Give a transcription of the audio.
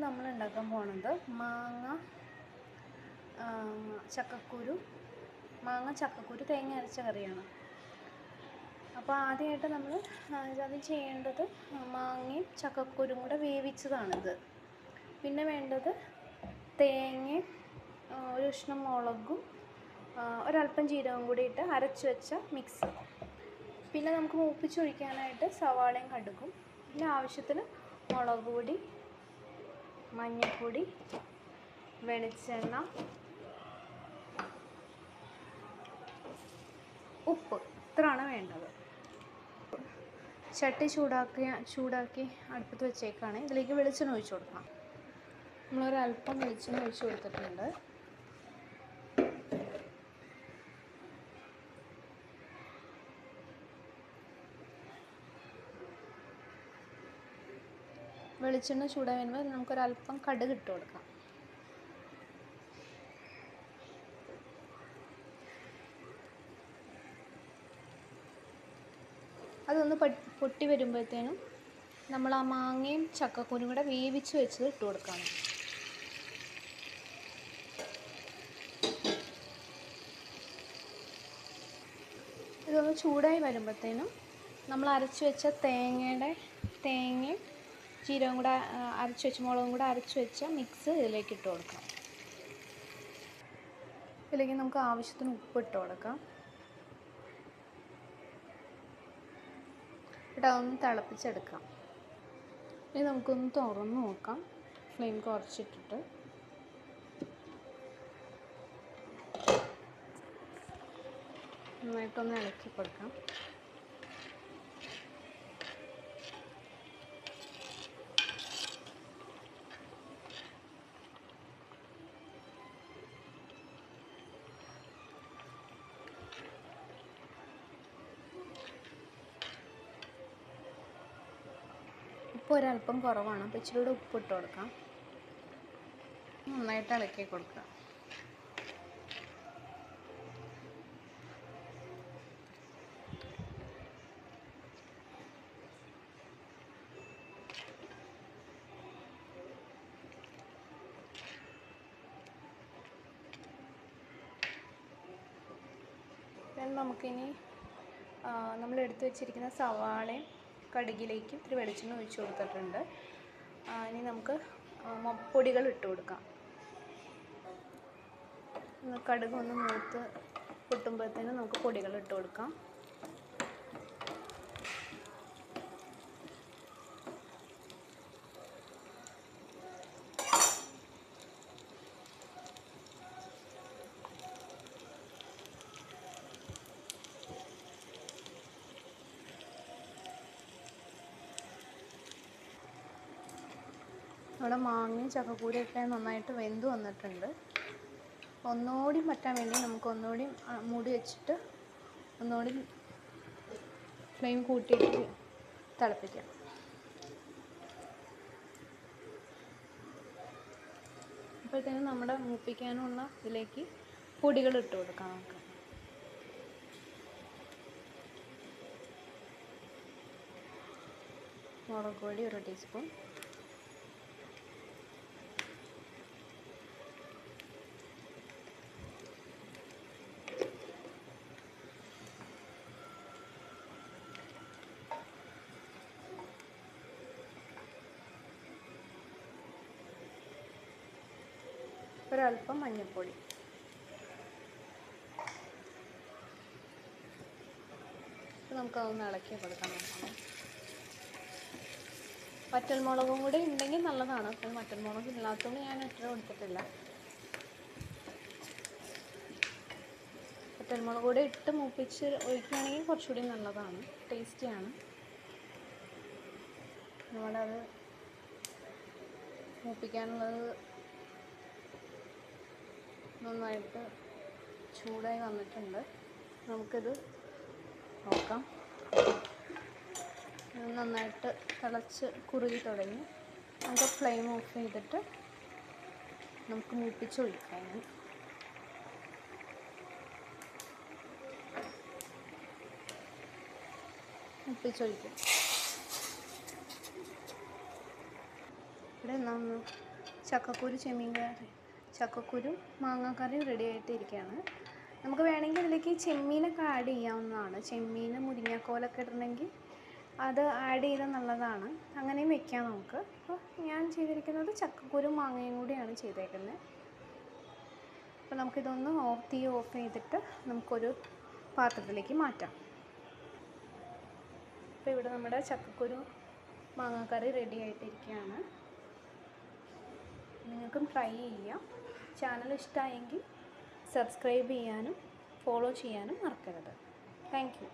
നമ്മൾ ഉണ്ടാക്കാൻ പോകുന്നത് മാങ്ങ ചക്കക്കുരു തേങ്ങ അരച്ച കറിയാണ്. അപ്പോൾ ആദ്യമായിട്ട് നമ്മൾ അത് ചെയ്യേണ്ടത് മാങ്ങയും ചക്കക്കുരും കൂടെ വേവിച്ചതാണിത്. പിന്നെ വേണ്ടത് തേങ്ങയും ഒരു കഷ്ണം മുളകും ഒരല്പം ജീരകം കൂടി ഇട്ട് അരച്ച് വെച്ച മിക്സ്. പിന്നെ നമുക്ക് മൂപ്പിച്ചൊഴിക്കാനായിട്ട് സവാളയും കടുകും, പിന്നെ ആവശ്യത്തിന് മുളക് പൊടി, മഞ്ഞൾപ്പൊടി, വെളിച്ചെണ്ണ, ഉപ്പ്, ഇത്രയാണ് വേണ്ടത്. ചട്ടി ചൂടാക്കി അടുപ്പത്ത് വെച്ചേക്കാണ്. ഇതിലേക്ക് വെളിച്ചെണ്ണ ഒഴിച്ച് കൊടുക്കണം. നമ്മളൊരല്പം വെളിച്ചെണ്ണ ഒഴിച്ച് കൊടുത്തിട്ടുണ്ട്. വെളിച്ചെണ്ണ ചൂടായി വരുമ്പോൾ നമുക്കൊരല്പം കടുക് ഇട്ട് കൊടുക്കാം. അതൊന്ന് പൊട്ടി വരുമ്പോഴത്തേനും നമ്മൾ ആ മാങ്ങയും ചക്കക്കുരും കൂടെ വേവിച്ച് വെച്ചത് ഇട്ട് കൊടുക്കണം. ഇതൊന്ന് ചൂടായി വരുമ്പോഴത്തേനും നമ്മൾ അരച്ച് വെച്ച തേങ്ങയും ജീരകം കൂടെ അരച്ച് വെച്ച മുളകും കൂടെ അരച്ച് വെച്ച മിക്സ് ഇതിലേക്ക് ഇട്ട് കൊടുക്കാം. ഇതിലേക്ക് നമുക്ക് ആവശ്യത്തിന് ഉപ്പ് ഇട്ട് കൊടുക്കാം. അതൊന്ന് തിളപ്പിച്ചെടുക്കാം. ഇനി നമുക്കൊന്ന് തുറന്ന് നോക്കാം. ഫ്ലെയിം കുറച്ചിട്ടിട്ട് നന്നായിട്ടൊന്ന് ഇളക്കി കൊടുക്കാം. ഉപ്പ് ഒരല്പം കുറവാണ്, അപ്പോൾ ഇച്ചിരി കൂടെ ഉപ്പ് ഇട്ട് കൊടുക്കാം. നന്നായിട്ട് ഇളക്കി കൊടുക്കുക. നമുക്കിനി നമ്മൾ എടുത്തു വെച്ചിരിക്കുന്ന സവാളയും കടുകിലേക്ക് ഇത്തിരി വെളിച്ചെണ്ണ ഒഴിച്ച് കൊടുത്തിട്ടുണ്ട്. ഇനി നമുക്ക് പൊടികൾ ഇട്ട് കൊടുക്കാം. കടുക് ഒന്ന് മൂത്ത് പൊട്ടുമ്പോഴത്തേനും നമുക്ക് പൊടികൾ ഇട്ട് കൊടുക്കാം. ഇവിടെ മാങ്ങയും ചക്കക്കുരുമൊക്കെ നന്നായിട്ട് വെന്ത് വന്നിട്ടുണ്ട്. ഒന്നുകൂടി പറ്റാൻ വേണ്ടി നമുക്ക് ഒന്നുകൂടി മൂടി വെച്ചിട്ട് ഒന്നുകൂടി ഫ്ലെയിം കൂട്ടിയിട്ട് തിളപ്പിക്കാം. അപ്പോഴത്തേനും നമ്മുടെ മൂപ്പിക്കാനുള്ള ഇതിലേക്ക് പൊടികൾ ഇട്ട് കൊടുക്കാം. നമുക്ക് മുളക് പൊടി 1 ടീസ്പൂൺ, ഒരല്പം മഞ്ഞൾപ്പൊടി, നമുക്കതൊന്ന് ഇളക്കി കൊടുക്കാൻ നോക്കണം. വറ്റൽമുളകും കൂടി ഉണ്ടെങ്കിൽ നല്ലതാണ്. അപ്പോൾ വറ്റൽമുളക് ഇല്ലാത്തതുകൊണ്ട് ഞാൻ ഇത്ര കൊടുത്തിട്ടില്ല. വറ്റൽമുളക് കൂടി ഇട്ട് മൂപ്പിച്ച് ഒഴിക്കുകയാണെങ്കിൽ കുറച്ചുകൂടി നല്ലതാണ്, ടേസ്റ്റിയാണ്. നമ്മളത് മൂപ്പിക്കാനുള്ളത് നന്നായിട്ട് ചൂടായി വന്നിട്ടുണ്ട്. നമുക്കിത് നോക്കാം. നന്നായിട്ട് തിളച്ച് കുറുകി തുടങ്ങി. നമുക്ക് ഫ്ലെയിം ഓഫ് ചെയ്തിട്ട് നമുക്ക് മൂപ്പിച്ചൊഴിക്കാം. മൂപ്പിച്ചൊഴിക്കാം. ഇവിടെ നമ്മൾ ചക്കക്കുരു ചെമ്മീൻ കറി, ചക്കക്കുരു മാങ്ങാക്കറി റെഡി ആയിട്ടിരിക്കുകയാണ്. നമുക്ക് വേണമെങ്കിൽ ഇതിലേക്ക് ചെമ്മീനൊക്കെ ആഡ് ചെയ്യാവുന്നതാണ്. ചെമ്മീൻ മുരിങ്ങാക്കോലൊക്കെ ഇടണമെങ്കിൽ അത് ആഡ് ചെയ്താൽ നല്ലതാണ്. അങ്ങനെയും വെക്കാം നമുക്ക്. അപ്പോൾ ഞാൻ ചെയ്തിരിക്കുന്നത് ചക്കക്കുരു മാങ്ങയും കൂടിയാണ് ചെയ്തേക്കുന്നത്. അപ്പോൾ നമുക്കിതൊന്ന് തീ ഓഫ് ചെയ്തിട്ട് നമുക്കൊരു പാത്രത്തിലേക്ക് മാറ്റാം. അപ്പോൾ ഇവിടെ നമ്മുടെ ചക്കക്കുരു മാങ്ങാക്കറി റെഡി ആയിട്ടിരിക്കുകയാണ്. നിങ്ങൾക്കും ട്രൈ ചെയ്യാം. ചാനൽ ഇഷ്ടമായെങ്കിൽ സബ്സ്ക്രൈബ് ചെയ്യാനും ഫോളോ ചെയ്യാനും മറക്കരുത്. Thank you.